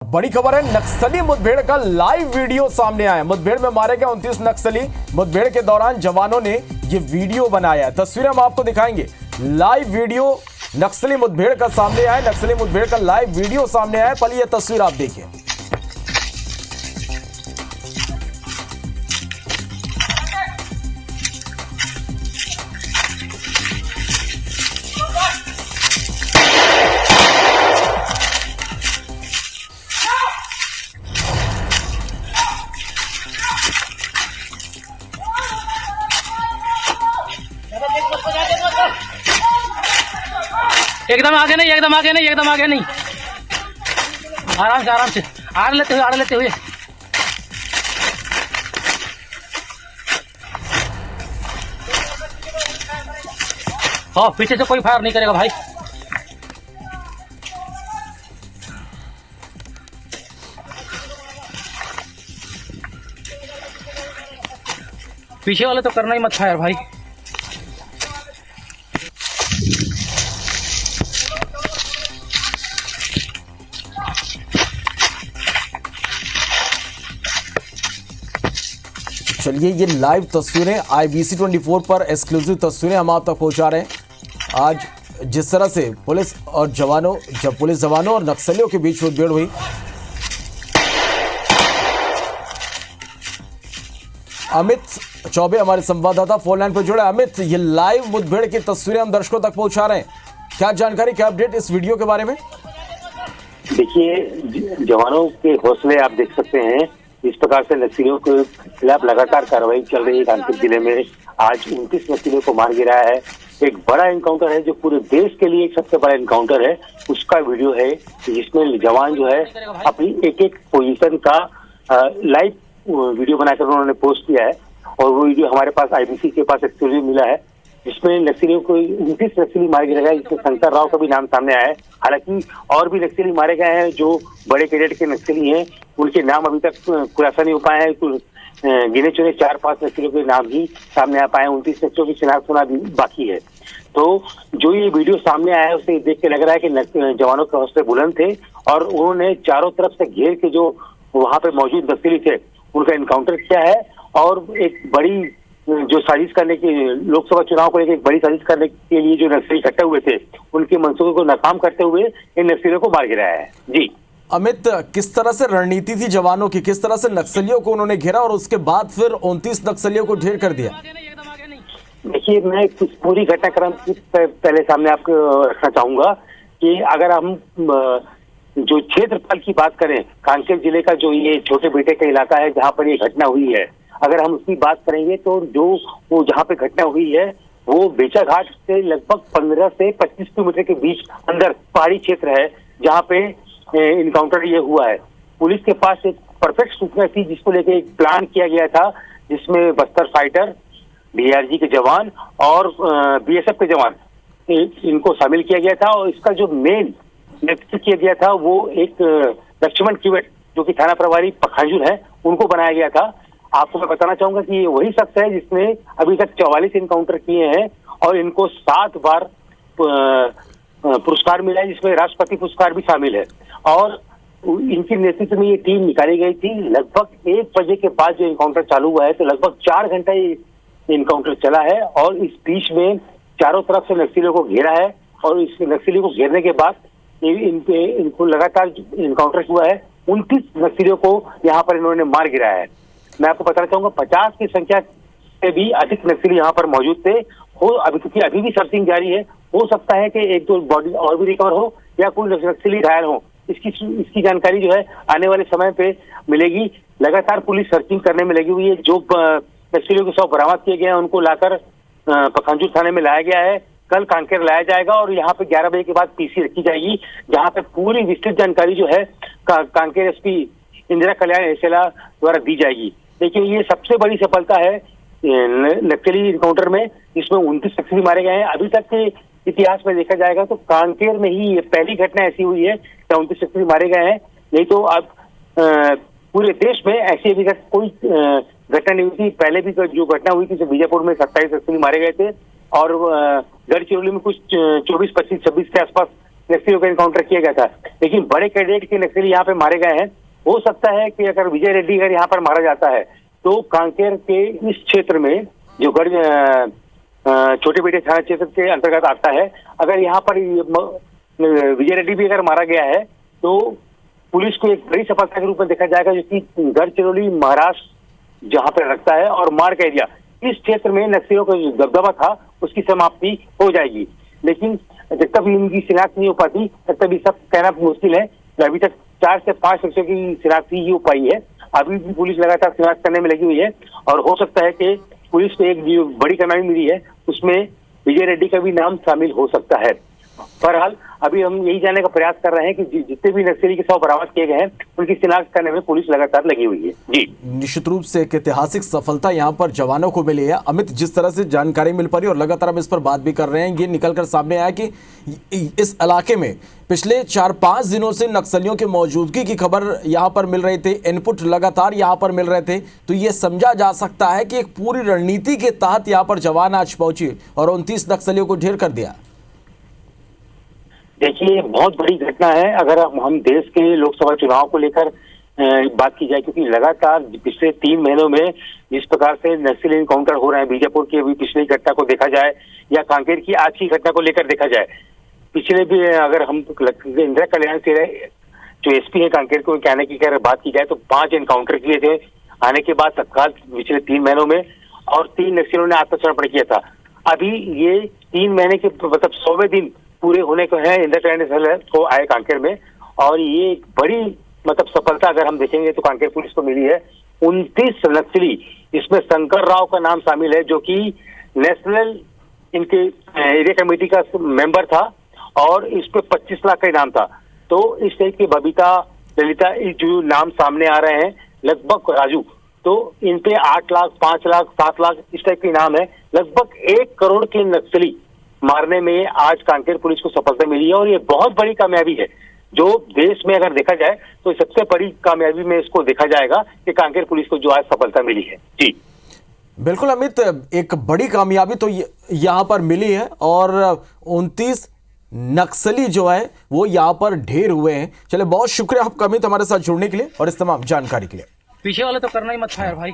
बड़ी खबर है, नक्सली मुठभेड़ का लाइव वीडियो सामने आया। मुठभेड़ में मारे गए 29 नक्सली। मुठभेड़ के दौरान जवानों ने ये वीडियो बनाया है। तस्वीरें हम आपको दिखाएंगे। लाइव वीडियो नक्सली मुठभेड़ का सामने आया। नक्सली मुठभेड़ का लाइव वीडियो सामने आया। पहले ये तस्वीर आप देखिए। एकदम आगे नहीं, एकदम आगे नहीं, एकदम आगे नहीं। आराम से आड़ लेते हुए हाँ, पीछे से कोई फायर नहीं करेगा भाई। पीछे वाले तो करना ही मत फायर भाई। चलिए, ये लाइव तस्वीरें IBC 24 पर एक्सक्लूसिव तस्वीरें हम आप तक पहुंचा रहे हैं। आज जिस तरह से पुलिस जवानों और नक्सलियों के बीच मुठभेड़ हुई। अमित चौबे हमारे संवाददाता फोन लाइन पर जुड़े। अमित, ये लाइव मुठभेड़ की तस्वीरें हम दर्शकों तक पहुंचा रहे हैं। क्या जानकारी, क्या अपडेट इस वीडियो के बारे में? देखिए, जवानों के हौसले आप देख सकते हैं। इस प्रकार से नक्सलियों के खिलाफ लगातार कार्रवाई चल रही है। कानपुर जिले में आज 29 नक्सलियों को मार गिराया है। एक बड़ा एनकाउंटर है जो पूरे देश के लिए एक सबसे बड़ा एनकाउंटर है। उसका वीडियो है जिसमें जवान जो है अपनी एक एक पोजीशन का लाइव वीडियो बनाकर उन्होंने पोस्ट किया है। और वो वीडियो हमारे पास IBC के पास एक्सक्लूसिव मिला है, जिसमें नक्सलियों को 29 नक्सली मारे गए हैं। इसमें शंकर राव का भी नाम सामने आया है। हालांकि और भी नक्सली मारे गए हैं जो बड़े कैडेट के नक्सली हैं। उनके नाम अभी तक खुलासा नहीं हो पाए हैं। गिने चुने 4-5 नक्सलियों के नाम ही सामने आ पाए। 29 नक्सलियों की शिनाख्त होना भी बाकी है। तो जो ये वीडियो सामने आया है उसे देख के लग रहा है कि जवानों के हौसले बुलंद थे और उन्होंने चारों तरफ से घेर के जो वहां पे मौजूद नक्सली थे उनका एनकाउंटर किया है। और एक बड़ी जो साजिश करने की, लोकसभा चुनाव को लेकर एक बड़ी साजिश करने के लिए जो नक्सली इकट्ठे हुए थे उनके मंसूबे को नाकाम करते हुए इन नक्सलियों को मार गिराया है। जी अमित, किस तरह से रणनीति थी जवानों की, किस तरह से नक्सलियों को उन्होंने घेरा और उसके बाद फिर 29 नक्सलियों को ढेर कर दिया? देखिए, मैं कुछ पूरी घटनाक्रम पहले सामने आपको रखना चाहूंगा कि अगर हम जो क्षेत्रफल की बात करें, कांकेर जिले का जो ये छोटे बेटे का इलाका है जहाँ पर ये घटना हुई है, अगर हम उसकी बात करेंगे तो जो वो जहाँ पे घटना हुई है वो बेचा घाट से लगभग 15 से 25 किलोमीटर के बीच अंदर पहाड़ी क्षेत्र है जहाँ पे इनकाउंटर ये हुआ है। पुलिस के पास एक परफेक्ट सूचना थी जिसको लेकर एक प्लान किया गया था, जिसमें बस्तर फाइटर, DRG के जवान और BSF के जवान इनको शामिल किया गया था। और इसका जो मेन नेतृत्व किया गया था वो एक लक्ष्मण किवट जो कि थाना प्रभारी पखांजूर है, उनको बनाया गया था। आपको मैं बताना चाहूंगा कि ये वही शख्स है जिसने अभी तक 44 इनकाउंटर किए हैं और इनको 7 बार पुरस्कार मिला है, जिसमें राष्ट्रपति पुरस्कार भी शामिल है। और इनके नेतृत्व में ये टीम निकाली गई थी। लगभग 1 बजे के बाद जो इनकाउंटर चालू हुआ है तो लगभग 4 घंटा ये इनकाउंटर चला है। और इस बीच में चारों तरफ से नक्सलियों को घेरा है और इस नक्सलियों को घेरने के बाद इनको लगातार इनकाउंटर हुआ है। 29 नक्सलियों को यहाँ पर इन्होंने मार गिराया है। मैं आपको बताना चाहूंगा 50 की संख्या से भी अधिक नक्सली यहाँ पर मौजूद थे। क्योंकि अभी भी सर्चिंग जारी है, हो सकता है कि 1-2 बॉडी और भी रिकवर हो या कोई नक्सली घायल हो। इसकी जानकारी जो है आने वाले समय पे मिलेगी। लगातार पुलिस सर्चिंग करने में लगी हुई है। जो नक्सलियों के शव बरामद किए गए हैं उनको लाकर पखांजूर थाने में लाया गया है। कल कांकेर लाया जाएगा और यहाँ पे 11 बजे के बाद PC रखी जाएगी, जहाँ पे पूरी विस्तृत जानकारी जो है कांकेर SP इंदिरा कल्याण एसेला द्वारा दी जाएगी। देखिए, ये सबसे बड़ी सफलता है नक्सली इनकाउंटर में, जिसमें 29 नक्सली मारे गए हैं। अभी तक के इतिहास में देखा जाएगा तो कांकेर में ही ये पहली घटना ऐसी हुई है जहाँ 29 नक्सली मारे गए हैं। नहीं तो अब पूरे देश में ऐसी अभी तक कोई घटना नहीं हुई थी। पहले भी जो घटना हुई थी तो बीजापुर में 27 नक्सली मारे गए थे और गढ़चिरौली में कुछ 24, 25, 26 के आसपास नक्सलियों का इनकाउंटर किया गया था, लेकिन बड़े कैडेट के नक्सली यहाँ पे मारे गए हैं। हो सकता है कि अगर विजय रेड्डी अगर यहाँ पर मारा जाता है तो कांकेर के इस क्षेत्र में जो छोटे बेटे थाना क्षेत्र के अंतर्गत आता है, अगर यहाँ पर विजय रेड्डी भी अगर मारा गया है तो पुलिस को एक बड़ी सफलता के रूप में देखा जाएगा, जो कि गढ़चिरौली महाराष्ट्र जहाँ पर लगता है और मार्ग एरिया, इस क्षेत्र में नक्सलियों का जो दबदबा था उसकी समाप्ति हो जाएगी। लेकिन जब तक इनकी शिनाख्त नहीं हो पाती तब तक ये सब कहना मुश्किल है। अभी तक 4 से 5 नक्सलियों की शिनाख्त ही हो पाई है। अभी भी पुलिस लगातार शिनाख्त करने में लगी हुई है और हो सकता है कि पुलिस को एक जो बड़ी कामयाबी मिली है उसमें विजय रेड्डी का भी नाम शामिल हो सकता है। बहरहाल अभी हम यही जानने का प्रयास कर रहे हैं कि जितने भी नक्सली के शव बरामद किए गए हैं उनकी शिनाख्त करने में पुलिस लगातार लगी हुई है। जी, निश्चित रूप से एक ऐतिहासिक सफलता यहाँ पर जवानों को मिली है। अमित, जिस तरह से जानकारी मिल पा रही है और लगातार हम इस पर बात भी कर रहे हैं, ये निकलकर सामने आया कि इस इलाके में पिछले 4-5 दिनों से नक्सलियों की मौजूदगी की खबर यहाँ पर मिल रही थी, इनपुट लगातार यहाँ पर मिल रहे थे, तो ये समझा जा सकता है कि एक पूरी रणनीति के तहत यहाँ पर जवान आज पहुंचे और 29 नक्सलियों को ढेर कर दिया। देखिए, बहुत बड़ी घटना है अगर हम देश के लोकसभा चुनाव को लेकर बात की जाए, क्योंकि लगातार पिछले 3 महीनों में जिस प्रकार से नक्सली इनकाउंटर हो रहे हैं, बीजापुर की अभी पिछली घटना को देखा जाए या कांकेर की आज की घटना को लेकर देखा जाए, पिछले भी अगर हम इंदिरा कल्याण से जो एसपी है कांकेर को कहने की अगर बात की जाए तो 5 इनकाउंटर किए थे आने के बाद तत्काल पिछले 3 महीनों में, और 3 नक्सलियों ने आत्मसमर्पण किया था। अभी ये 3 महीने के मतलब 100वें दिन पूरे होने को है इंदिरा कल्याण को आए कांकेर में, और ये एक बड़ी मतलब सफलता अगर हम देखेंगे तो कांकेर पुलिस को मिली है। 29 नक्सली, इसमें शंकर राव का नाम शामिल है जो कि नेशनल इनके एरिया कमेटी का मेंबर था और इस पे 25 लाख का इनाम था। तो इस टाइप की बबीता, ललिता, जो नाम सामने आ रहे हैं, लगभग राजू, तो इन पे 8 लाख, 5 लाख, 7 लाख इस टाइप के इनाम है। लगभग 1 करोड़ के नक्सली मारने में आज कांकेर पुलिस को सफलता मिली है और ये बहुत बड़ी कामयाबी है जो देश में अगर देखा जाए तो सबसे बड़ी कामयाबी में इसको देखा जाएगा कि कांकेर पुलिस को जो आज सफलता मिली है। जी बिल्कुल अमित, एक बड़ी कामयाबी तो यहाँ पर मिली है और 29 नक्सली जो है वो यहाँ पर ढेर हुए हैं। चले, बहुत शुक्रिया आपका अमित हमारे साथ जुड़ने के लिए और इस तमाम जानकारी के लिए। पीछे वाले तो करना ही मत था यार भाई।